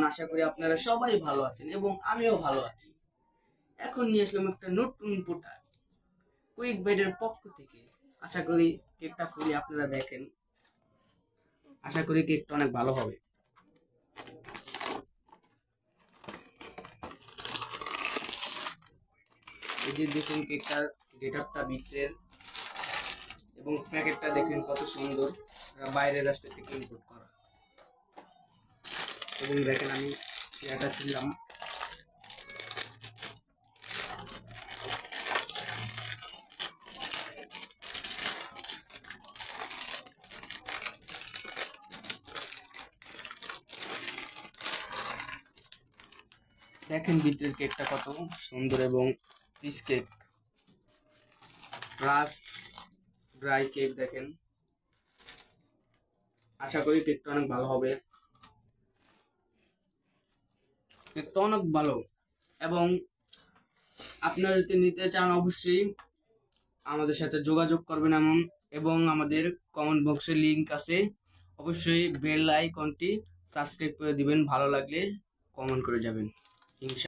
আশা করি আপনারা সবাই ভালো আছেন এবং আমিও ভালো আছি। এখন নিয়ে আসলাম একটা নতুন প্রোডাক্ট কুইক বাইটের পক্ষ থেকে। আশা করি কেকটা খুলে আপনারা দেখেন। আশা করি কেকটা অনেক ভালো হবে। এই যে দেখুন কেকটার গেটআপটা ভিতরের এবং প্যাকেটটা দেখেন কত সুন্দর, বাইরের রাষ্ট্র থেকে ইম্পোর্ট করা। এবং দেখেন আমি এটা ছিলাম দেখেন ভিতরের কেকটা কত সুন্দর এবং piece cake plus dry cake দেখেন। আশা করি কেকটা অনেক ভালো হবে। কেকটা অনেক ভালো এবং আপনারা যদি নিতে চান অবশ্যই আমাদের সাথে যোগাযোগ করবেন এবং আমাদের কমেন্ট বক্সে লিংক আছে, অবশ্যই বেল আইকনটি সাবস্ক্রাইব করে দিবেন। ভালো লাগলে কমেন্ট করে যাবেন।